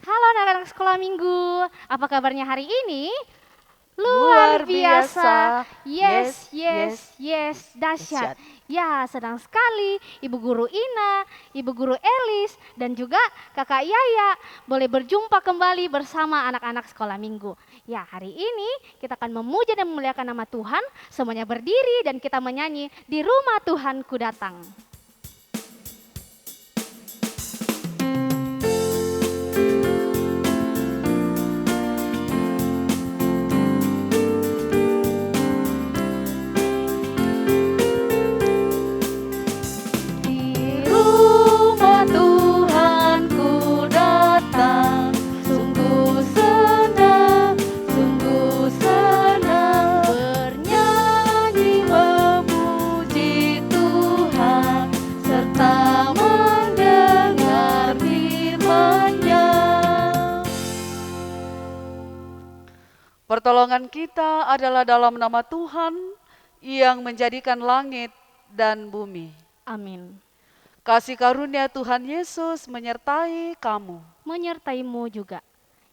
Halo anak-anak sekolah minggu, apa kabarnya hari ini? Luar Luar biasa, biasa. yes, Yes, yes, yes, yes, dahsyat. dahsyat. Ya, senang sekali Ibu Guru Ina, Ibu Guru Elis, dan juga Kakak Yaya boleh berjumpa kembali bersama anak-anak sekolah minggu. Ya, hari ini kita akan memuja dan memuliakan nama Tuhan, semuanya berdiri dan kita menyanyi di rumah Tuhanku datang. Di rumah Tuhanku datang, sungguh senang bernyanyi memuji Tuhan serta mendengar firman-Nya. Pertolongan kita adalah dalam nama Tuhan yang menjadikan langit dan bumi. Amin. Kasih karunia Tuhan Yesus menyertai kamu. Menyertaimu juga.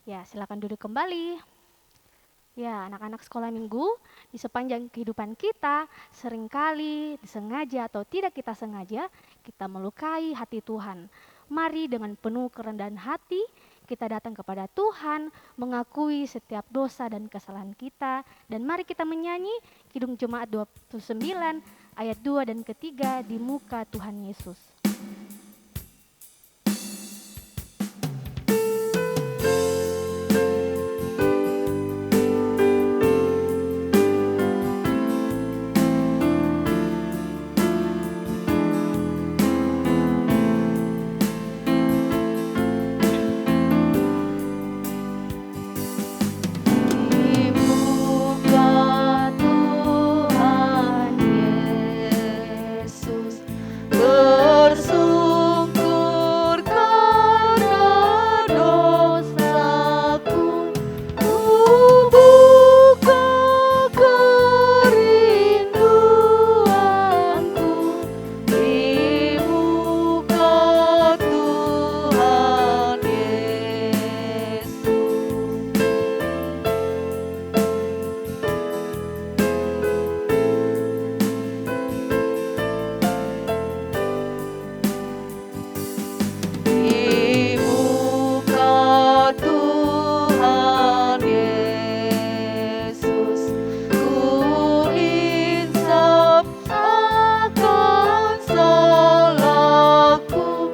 Ya, silakan duduk kembali. Ya, anak-anak sekolah minggu, di sepanjang kehidupan kita, seringkali disengaja atau tidak kita sengaja, kita melukai hati Tuhan. Mari dengan penuh kerendahan hati, kita datang kepada Tuhan, mengakui setiap dosa dan kesalahan kita, dan mari kita menyanyi Kidung Jemaat 29 ayat 2 dan ketiga di muka Tuhan Yesus. Di muka Tuhan Yesus bersungkur karena dosaku, ku buka kerinduanku di muka Tuhan Yesus. Di muka Tuhan Yesus, ku insaf akan salahku,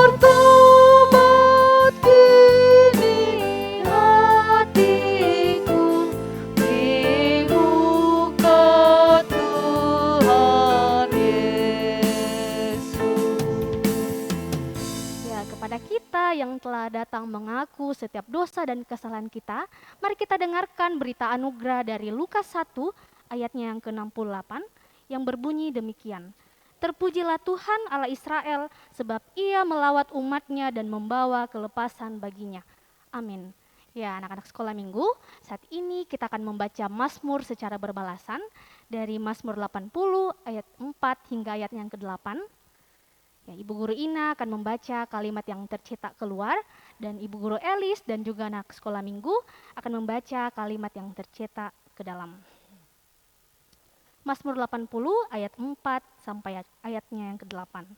bertobat kini hatiku di muka Tuhan Yesus. Ya, kepada kita yang telah datang mengaku setiap dosa dan kesalahan kita, mari kita dengarkan berita anugerah dari Lukas 1 ayatnya yang ke-68 yang berbunyi demikian. Terpujilah Tuhan Allah Israel sebab ia melawat umatnya dan membawa kelepasan baginya. Amin. Ya, anak-anak sekolah minggu, saat ini kita akan membaca Mazmur secara berbalasan dari Mazmur 80 ayat 4 hingga ayat yang ke-8. Ya, Ibu Guru Ina akan membaca kalimat yang tercetak keluar dan Ibu Guru Elis dan juga anak sekolah minggu akan membaca kalimat yang tercetak ke dalam. Mazmur 80 ayat 4 sampai ayatnya yang ke-8.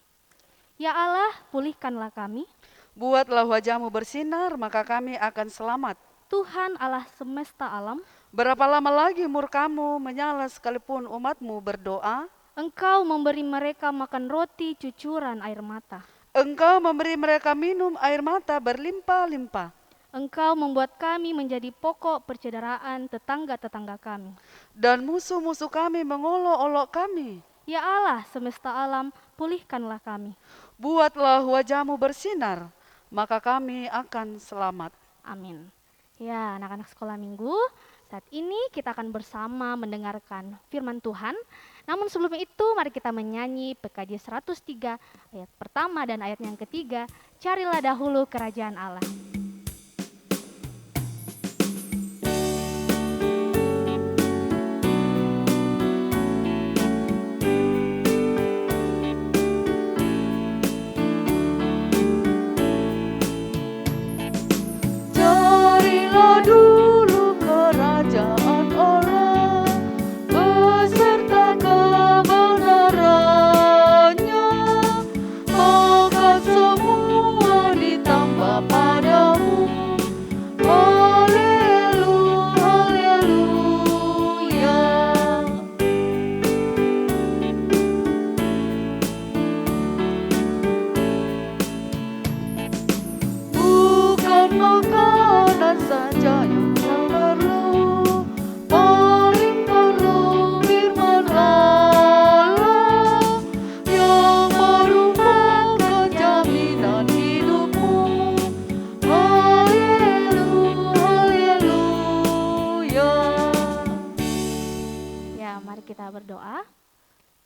Ya Allah, pulihkanlah kami, Buatlah wajahmu bersinar, maka kami akan selamat. Tuhan Allah semesta alam. Berapa lama lagi murkamu menyala sekalipun umatmu berdoa? Engkau memberi mereka makan roti cucuran air mata. Engkau memberi mereka minum air mata berlimpah-limpah. Engkau membuat kami menjadi pokok percederaan tetangga-tetangga kami. Dan musuh-musuh kami mengolok-olok kami. Ya Allah semesta alam, pulihkanlah kami. Buatlah wajahmu bersinar, maka kami akan selamat. Amin. Ya, anak-anak sekolah minggu, saat ini kita akan bersama mendengarkan firman Tuhan. Namun sebelum itu, mari kita menyanyi PKJ 103 ayat pertama dan ayat yang ketiga. Carilah dahulu kerajaan Allah.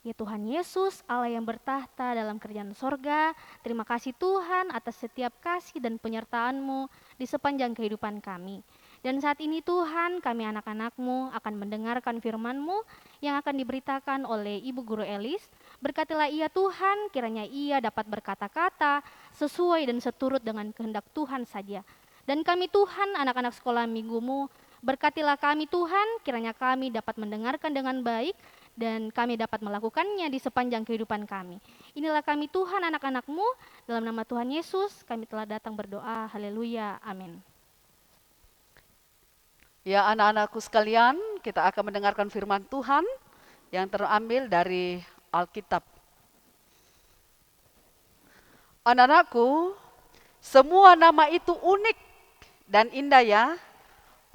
Ya Tuhan Yesus, Allah yang bertahta dalam kerajaan sorga, terima kasih Tuhan atas setiap kasih dan penyertaan-Mu di sepanjang kehidupan kami. Dan saat ini Tuhan, kami anak-anak-Mu akan mendengarkan firman-Mu yang akan diberitakan oleh Ibu Guru Elis. Berkatilah ia Tuhan, kiranya ia dapat berkata-kata sesuai dan seturut dengan kehendak Tuhan saja. Dan kami Tuhan, anak-anak sekolah minggu-Mu, berkatilah kami Tuhan, kiranya kami dapat mendengarkan dengan baik, dan kami dapat melakukannya di sepanjang kehidupan kami. Inilah kami Tuhan anak-anak-Mu, dalam nama Tuhan Yesus kami telah datang berdoa, haleluya, amin. Ya anak-anakku sekalian, kita akan mendengarkan firman Tuhan yang terambil dari Alkitab. Anak-anakku, semua nama itu unik dan indah ya.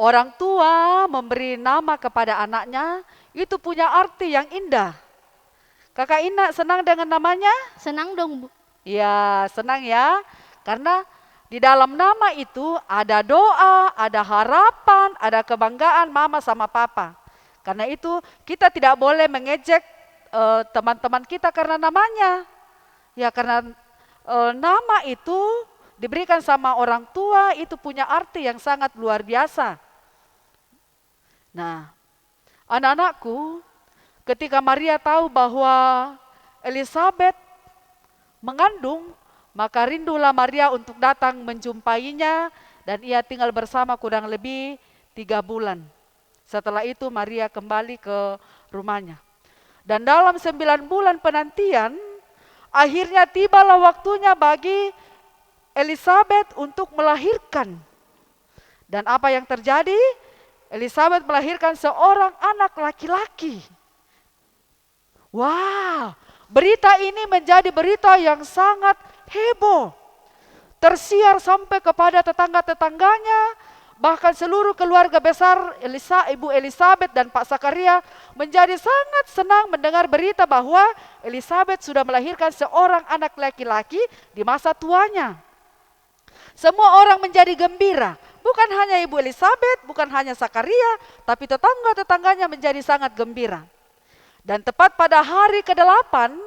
Orang tua memberi nama kepada anaknya, itu punya arti yang indah. Kakak Ina senang dengan namanya? Senang dong Bu. Ya, senang ya. Karena di dalam nama itu ada doa, ada harapan, ada kebanggaan mama sama papa. Karena itu kita tidak boleh mengejek teman-teman kita karena namanya. Ya, karena nama itu diberikan sama orang tua itu punya arti yang sangat luar biasa. Nah, anak-anakku, ketika Maria tahu bahwa Elizabeth mengandung, maka rindulah Maria untuk datang menjumpainya dan ia tinggal bersama kurang lebih 3 bulan. Setelah itu Maria kembali ke rumahnya. Dan dalam 9 bulan penantian, akhirnya tibalah waktunya bagi Elizabeth untuk melahirkan. Dan apa yang terjadi? Elizabeth melahirkan seorang anak laki-laki. Wow, berita ini menjadi berita yang sangat heboh. Tersiar sampai kepada tetangga-tetangganya, bahkan seluruh keluarga besar Ibu Elizabeth dan Pak Zakaria menjadi sangat senang mendengar berita bahwa Elizabeth sudah melahirkan seorang anak laki-laki di masa tuanya. Semua orang menjadi gembira. Bukan hanya Ibu Elizabeth, bukan hanya Zakaria, tapi tetangga-tetangganya menjadi sangat gembira. Dan tepat pada hari ke-8,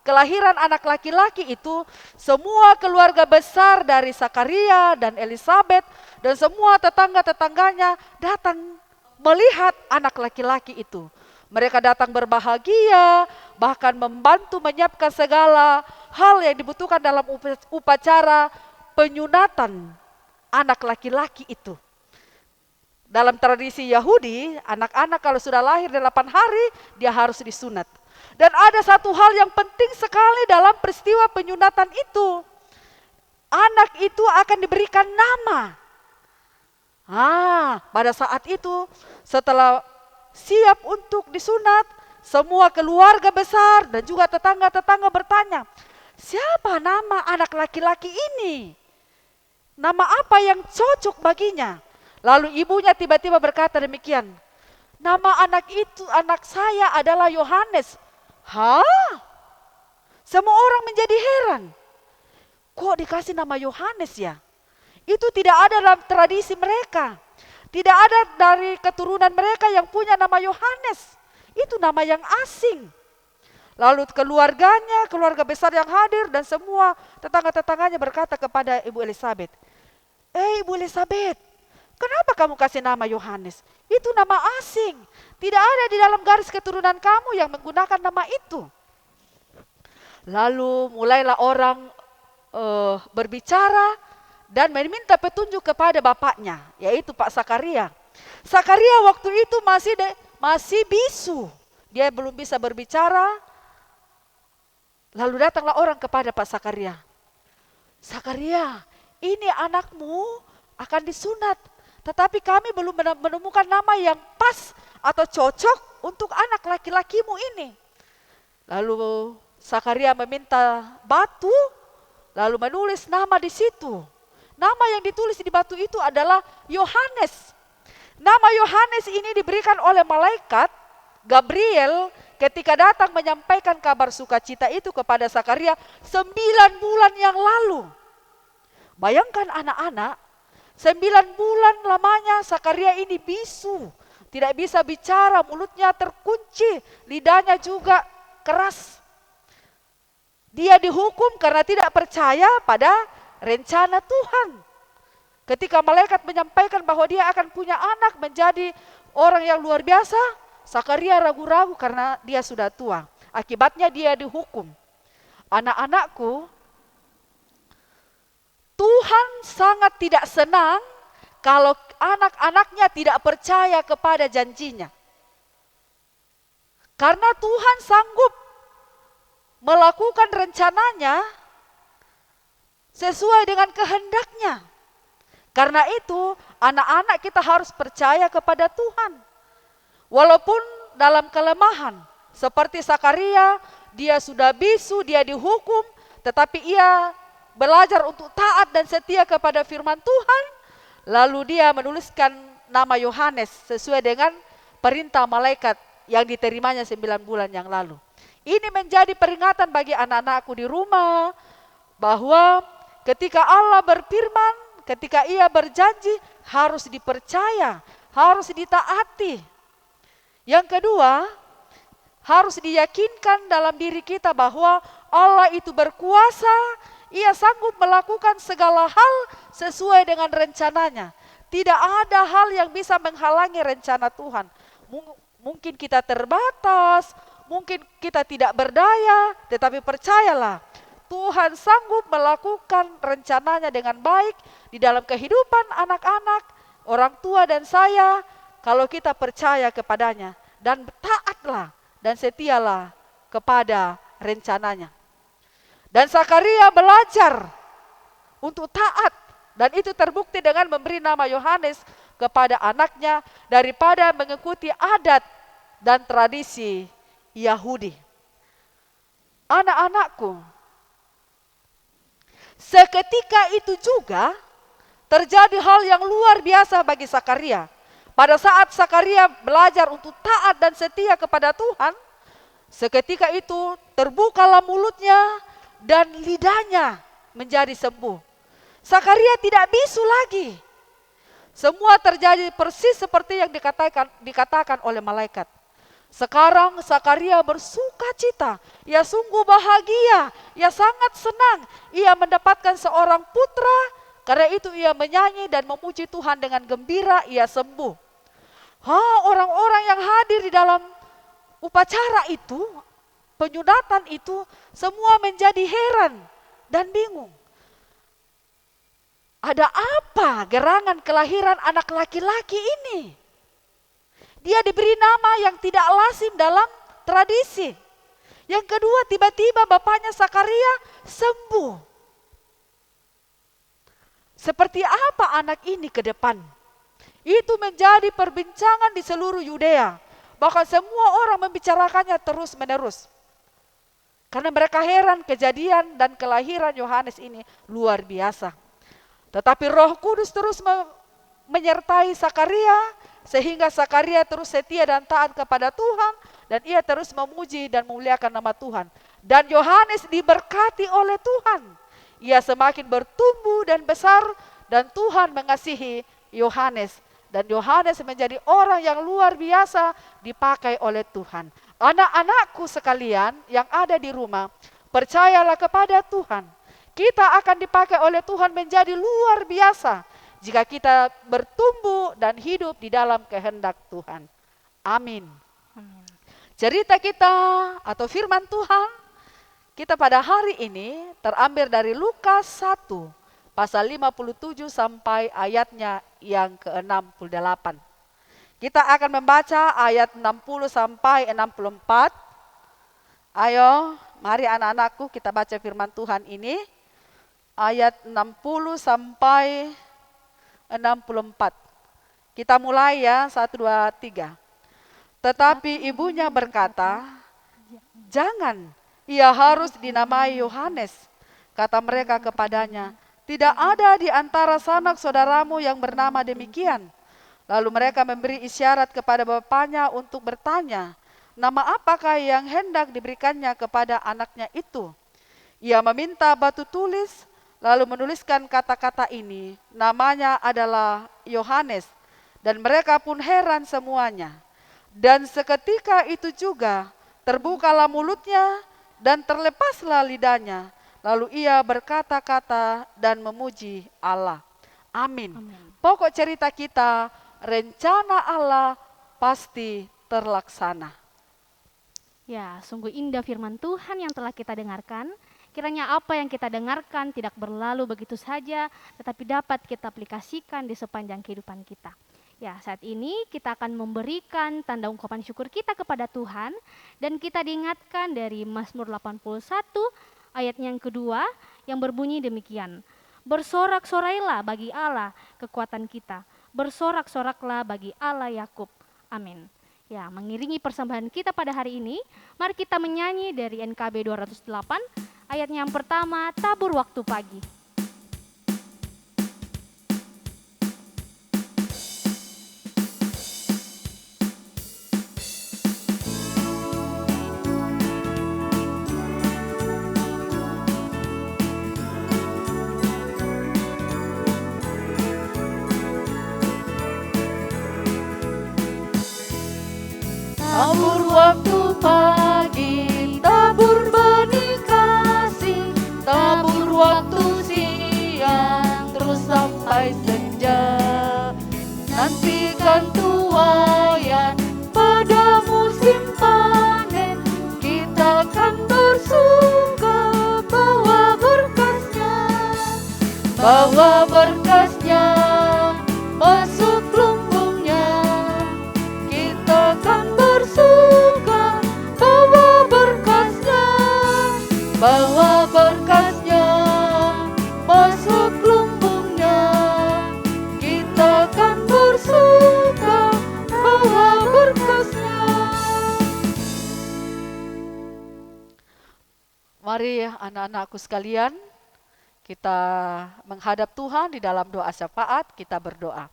kelahiran anak laki-laki itu, semua keluarga besar dari Zakaria dan Elizabeth dan semua tetangga-tetangganya datang melihat anak laki-laki itu. Mereka datang berbahagia, bahkan membantu menyiapkan segala hal yang dibutuhkan dalam upacara penyunatan anak laki-laki itu. Dalam tradisi Yahudi, anak-anak kalau sudah lahir 8 hari, dia harus disunat. Dan ada satu hal yang penting sekali dalam peristiwa penyunatan itu. Anak itu akan diberikan nama. Pada saat itu, setelah siap untuk disunat, semua keluarga besar dan juga tetangga-tetangga bertanya, siapa nama anak laki-laki ini? Nama apa yang cocok baginya? Lalu ibunya tiba-tiba berkata demikian, nama anak saya adalah Yohanes. Semua orang menjadi heran. Kok dikasih nama Yohanes ya? Itu tidak ada dalam tradisi mereka. Tidak ada dari keturunan mereka yang punya nama Yohanes. Itu nama yang asing. Lalu keluarganya, keluarga besar yang hadir dan semua tetangga-tetangganya berkata kepada Ibu Elizabeth, Ibu Elizabeth, kenapa kamu kasih nama Yohanes? Itu nama asing. Tidak ada di dalam garis keturunan kamu yang menggunakan nama itu. Lalu mulailah orang berbicara dan meminta petunjuk kepada bapaknya, yaitu Pak Zakaria. Zakaria waktu itu masih bisu. Dia belum bisa berbicara. Lalu datanglah orang kepada Pak Zakaria. Zakaria, ini anakmu akan disunat, tetapi kami belum menemukan nama yang pas atau cocok untuk anak laki-lakimu ini. Lalu Zakaria meminta batu, lalu menulis nama di situ. Nama yang ditulis di batu itu adalah Yohanes. Nama Yohanes ini diberikan oleh malaikat Gabriel ketika datang menyampaikan kabar sukacita itu kepada Zakaria 9 bulan yang lalu. Bayangkan anak-anak, 9 bulan lamanya Zakaria ini bisu, tidak bisa bicara, mulutnya terkunci, lidahnya juga keras. Dia dihukum karena tidak percaya pada rencana Tuhan. Ketika malaikat menyampaikan bahwa dia akan punya anak menjadi orang yang luar biasa, Zakaria ragu-ragu karena dia sudah tua. Akibatnya dia dihukum. Anak-anakku, Tuhan sangat tidak senang kalau anak-anaknya tidak percaya kepada janjinya. Karena Tuhan sanggup melakukan rencananya sesuai dengan kehendaknya. Karena itu, anak-anak kita harus percaya kepada Tuhan. Walaupun dalam kelemahan, seperti Zakaria, dia sudah bisu, dia dihukum, tetapi ia belajar untuk taat dan setia kepada firman Tuhan. Lalu dia menuliskan nama Yohanes sesuai dengan perintah malaikat yang diterimanya 9 bulan yang lalu. Ini menjadi peringatan bagi anak-anakku di rumah, bahwa ketika Allah berfirman, ketika ia berjanji, harus dipercaya, harus ditaati. Yang kedua, harus diyakinkan dalam diri kita bahwa Allah itu berkuasa, ia sanggup melakukan segala hal sesuai dengan rencananya. Tidak ada hal yang bisa menghalangi rencana Tuhan. Mungkin kita terbatas, mungkin kita tidak berdaya, tetapi percayalah, Tuhan sanggup melakukan rencananya dengan baik di dalam kehidupan anak-anak, orang tua dan saya, kalau kita percaya kepadanya dan taatlah dan setialah kepada rencananya. Dan Zakaria belajar untuk taat, dan itu terbukti dengan memberi nama Yohanes kepada anaknya daripada mengikuti adat dan tradisi Yahudi. Anak-anakku, seketika itu juga terjadi hal yang luar biasa bagi Zakaria. Pada saat Zakaria belajar untuk taat dan setia kepada Tuhan, seketika itu terbukalah mulutnya dan lidahnya menjadi sembuh. Zakaria tidak bisu lagi. Semua terjadi persis seperti yang dikatakan oleh malaikat. Sekarang Zakaria bersuka cita, ia sungguh bahagia, ia sangat senang, ia mendapatkan seorang putra, karena itu ia menyanyi dan memuji Tuhan dengan gembira, ia sembuh. Orang-orang yang hadir di dalam upacara itu, penyunatan itu, semua menjadi heran dan bingung. Ada apa gerangan kelahiran anak laki-laki ini? Dia diberi nama yang tidak lazim dalam tradisi. Yang kedua, tiba-tiba bapaknya Zakaria sembuh. Seperti apa anak ini ke depan? Itu menjadi perbincangan di seluruh Yudea. Bahkan semua orang membicarakannya terus-menerus. Karena mereka heran kejadian dan kelahiran Yohanes ini luar biasa. Tetapi Roh Kudus terus menyertai Zakaria, sehingga Zakaria terus setia dan taat kepada Tuhan, dan ia terus memuji dan memuliakan nama Tuhan. Dan Yohanes diberkati oleh Tuhan. Ia semakin bertumbuh dan besar, dan Tuhan mengasihi Yohanes. Dan Yohanes menjadi orang yang luar biasa dipakai oleh Tuhan. Anak-anakku sekalian yang ada di rumah, percayalah kepada Tuhan. Kita akan dipakai oleh Tuhan menjadi luar biasa jika kita bertumbuh dan hidup di dalam kehendak Tuhan. Amin. Cerita kita atau firman Tuhan kita pada hari ini terambil dari Lukas 1 pasal 57 sampai ayatnya yang ke-68. Kita akan membaca ayat 60 sampai 64. Ayo, mari anak-anakku kita baca firman Tuhan ini. Ayat 60 sampai 64. Kita mulai ya, 1, 2, 3. Tetapi ibunya berkata, "Jangan, ia harus dinamai Yohanes." Kata mereka kepadanya, "Tidak ada di antara sanak saudaramu yang bernama demikian." Lalu mereka memberi isyarat kepada bapaknya untuk bertanya, nama apakah yang hendak diberikannya kepada anaknya itu. Ia meminta batu tulis, lalu menuliskan kata-kata ini, namanya adalah Yohanes, dan mereka pun heran semuanya. Dan seketika itu juga terbukalah mulutnya dan terlepaslah lidahnya. Lalu ia berkata-kata dan memuji Allah. Amin. Amin. Pokok cerita kita, rencana Allah pasti terlaksana. Ya, sungguh indah firman Tuhan yang telah kita dengarkan. Kiranya apa yang kita dengarkan tidak berlalu begitu saja, tetapi dapat kita aplikasikan di sepanjang kehidupan kita. Ya, saat ini kita akan memberikan tanda ungkapan syukur kita kepada Tuhan, dan kita diingatkan dari Mazmur 81 ayat yang kedua yang berbunyi demikian. Bersorak-sorailah bagi Allah kekuatan kita, bersorak-soraklah bagi Allah Yakub. Amin. Ya, mengiringi persembahan kita pada hari ini, mari kita menyanyi dari NKB 208, ayatnya yang pertama, tabur waktu pagi. Tabur waktu pagi, tabur benih kasih, tabur waktu siang, terus sampai senja. Nantikan tuaian pada musim panen, kita akan bersuka bawa berkasnya, masuk lumbungnya. Kita akan bersuka bawa berkasnya, masuk lumbungnya. Kita akan bersuka bawa berkasnya. Mari anak-anakku sekalian, kita menghadap Tuhan di dalam doa syafaat, kita berdoa.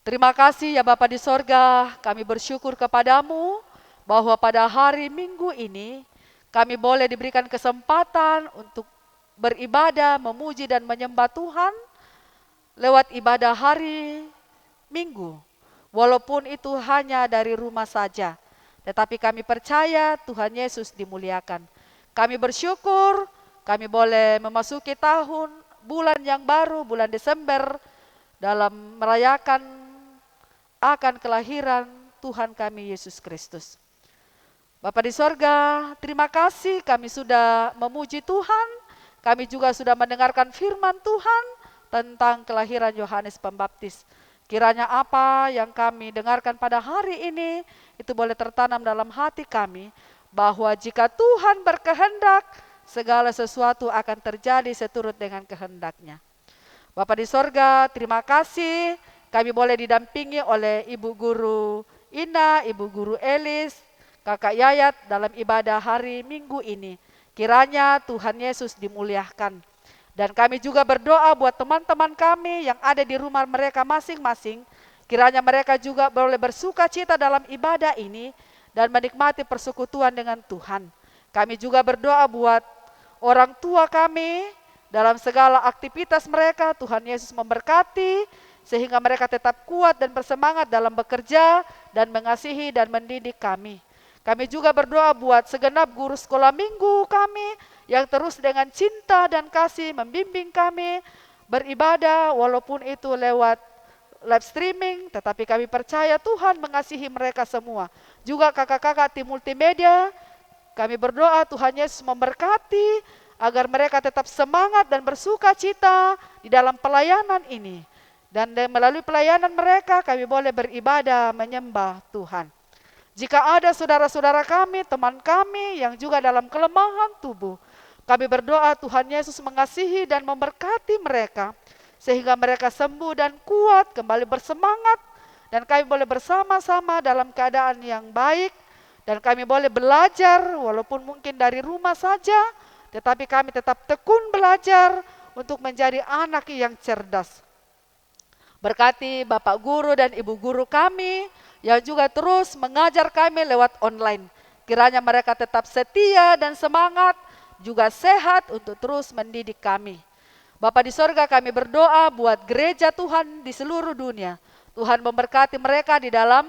Terima kasih ya Bapa di sorga, kami bersyukur kepadamu bahwa pada hari Minggu ini kami boleh diberikan kesempatan untuk beribadah, memuji dan menyembah Tuhan lewat ibadah hari Minggu. Walaupun itu hanya dari rumah saja, tetapi kami percaya Tuhan Yesus dimuliakan. Kami bersyukur kami boleh memasuki bulan yang baru, bulan Desember, dalam merayakan akan kelahiran Tuhan kami Yesus Kristus. Bapa di sorga, terima kasih kami sudah memuji Tuhan, kami juga sudah mendengarkan firman Tuhan tentang kelahiran Yohanes Pembaptis. Kiranya apa yang kami dengarkan pada hari ini, itu boleh tertanam dalam hati kami, bahwa jika Tuhan berkehendak, segala sesuatu akan terjadi seturut dengan kehendaknya. Bapa di sorga, terima kasih kami boleh didampingi oleh Ibu Guru Ina, Ibu Guru Elis, Kakak Yayat dalam ibadah hari Minggu ini. Kiranya Tuhan Yesus dimuliakan. Dan kami juga berdoa buat teman-teman kami yang ada di rumah mereka masing-masing. Kiranya mereka juga boleh bersuka cita dalam ibadah ini dan menikmati persekutuan dengan Tuhan. Kami juga berdoa buat orang tua kami dalam segala aktivitas mereka. Tuhan Yesus memberkati sehingga mereka tetap kuat dan bersemangat dalam bekerja dan mengasihi dan mendidik kami. Kami juga berdoa buat segenap guru sekolah minggu kami yang terus dengan cinta dan kasih membimbing kami beribadah walaupun itu lewat live streaming, tetapi kami percaya Tuhan mengasihi mereka semua. Juga kakak-kakak tim multimedia, kami berdoa Tuhan Yesus memberkati agar mereka tetap semangat dan bersuka cita di dalam pelayanan ini. Dan melalui pelayanan mereka kami boleh beribadah menyembah Tuhan. Jika ada saudara-saudara kami, teman kami yang juga dalam kelemahan tubuh, kami berdoa Tuhan Yesus mengasihi dan memberkati mereka, sehingga mereka sembuh dan kuat, kembali bersemangat, dan kami boleh bersama-sama dalam keadaan yang baik, dan kami boleh belajar walaupun mungkin dari rumah saja, tetapi kami tetap tekun belajar untuk menjadi anak yang cerdas. Berkati Bapak Guru dan Ibu Guru kami yang juga terus mengajar kami lewat online. Kiranya mereka tetap setia dan semangat, juga sehat untuk terus mendidik kami. Bapa di sorga, kami berdoa buat gereja Tuhan di seluruh dunia. Tuhan memberkati mereka di dalam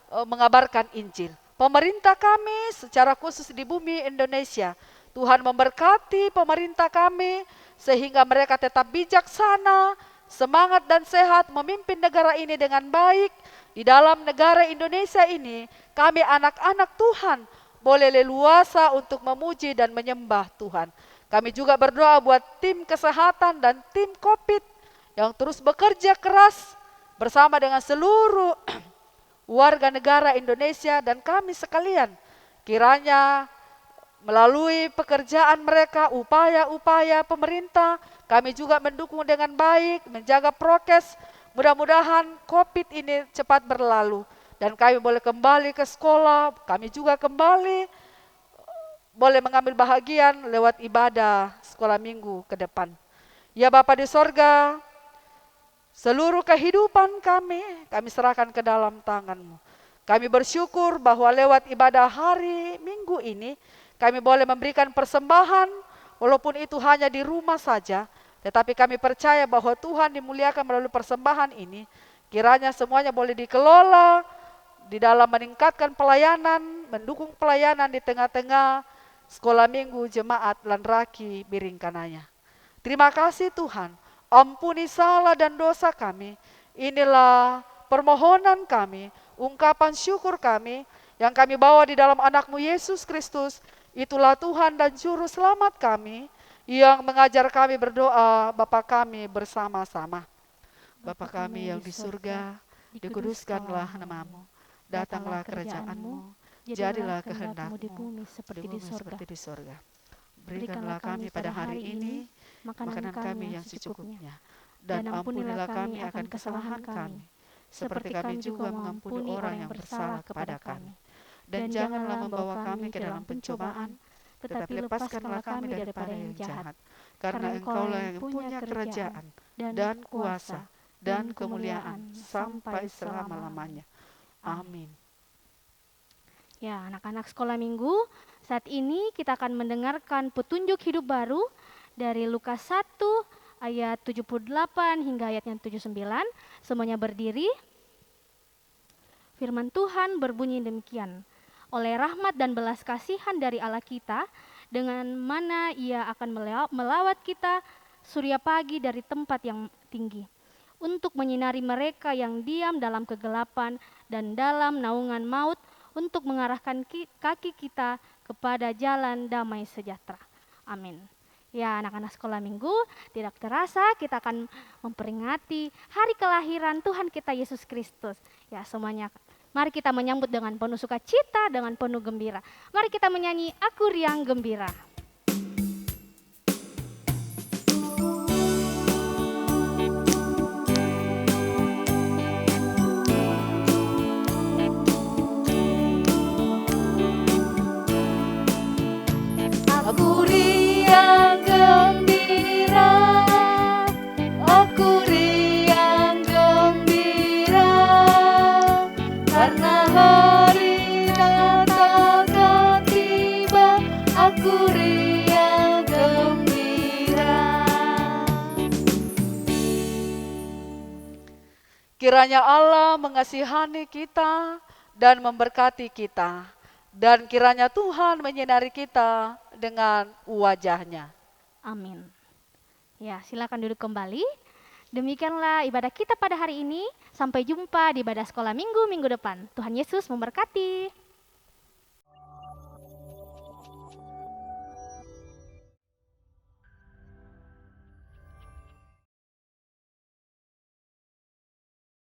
mengabarkan Injil. pemerintah kami secara khusus di bumi Indonesia. Tuhan memberkati pemerintah kami sehingga mereka tetap bijaksana, semangat dan sehat memimpin negara ini dengan baik. Di dalam negara Indonesia ini, kami anak-anak Tuhan boleh leluasa untuk memuji dan menyembah Tuhan. Kami juga berdoa buat tim kesehatan dan tim COVID yang terus bekerja keras bersama dengan seluruh warga negara Indonesia dan kami sekalian. Kiranya melalui pekerjaan mereka, upaya-upaya pemerintah, kami juga mendukung dengan baik, menjaga prokes. Mudah-mudahan COVID ini cepat berlalu dan kami boleh kembali ke sekolah, kami juga kembali boleh mengambil bahagian lewat ibadah sekolah minggu ke depan. Ya Bapa di sorga, seluruh kehidupan kami serahkan ke dalam tangan-Mu. Kami bersyukur bahwa lewat ibadah hari Minggu ini, kami boleh memberikan persembahan, walaupun itu hanya di rumah saja, tetapi kami percaya bahwa Tuhan dimuliakan melalui persembahan ini. Kiranya semuanya boleh dikelola di dalam meningkatkan pelayanan, mendukung pelayanan di tengah-tengah sekolah minggu jemaat Lanraki Biringkanaya. Terima kasih Tuhan, ampuni salah dan dosa kami. Inilah permohonan kami, ungkapan syukur kami yang kami bawa di dalam anak-Mu Yesus Kristus. Itulah Tuhan dan Juru Selamat kami yang mengajar kami berdoa, Bapa kami bersama-sama. Bapa kami yang di surga, dikuduskanlah nama-Mu, datanglah kerajaan-Mu, jadilah kehendak-Mu di bumi seperti di surga. Berikanlah kami pada hari ini makanan kami yang secukupnya, dan ampunilah kami akan kesalahan kami, seperti kami juga mengampuni orang yang bersalah kepada kami. Dan janganlah membawa kami ke dalam pencobaan, tetapi lepaskanlah kami daripada yang jahat. Karena Engkaulah yang punya kerajaan, dan kuasa, dan kemuliaan, sampai selama-lamanya. Amin. Ya, anak-anak sekolah minggu, saat ini kita akan mendengarkan petunjuk hidup baru dari Lukas 1 ayat 78 hingga ayatnya 79. Semuanya berdiri. Firman Tuhan berbunyi demikian. Oleh rahmat dan belas kasihan dari Allah kita, dengan mana Ia akan melawat kita surya pagi dari tempat yang tinggi, untuk menyinari mereka yang diam dalam kegelapan dan dalam naungan maut, untuk mengarahkan kaki kita kepada jalan damai sejahtera. Amin. Ya, anak-anak sekolah minggu, tidak terasa kita akan memperingati hari kelahiran Tuhan kita Yesus Kristus. Ya, semuanya. Mari kita menyambut dengan penuh sukacita, dengan penuh gembira. Mari kita menyanyi Aku Riang Gembira. Aku riang gembira, aku riang gembira, karena hari Natal akan tiba. Aku riang gembira. Kiranya Allah mengasihani kita dan memberkati kita. Dan kiranya Tuhan menyinari kita dengan wajah-Nya. Amin. Ya, silakan duduk kembali. Demikianlah ibadah kita pada hari ini. Sampai jumpa di ibadah sekolah minggu depan. Tuhan Yesus memberkati.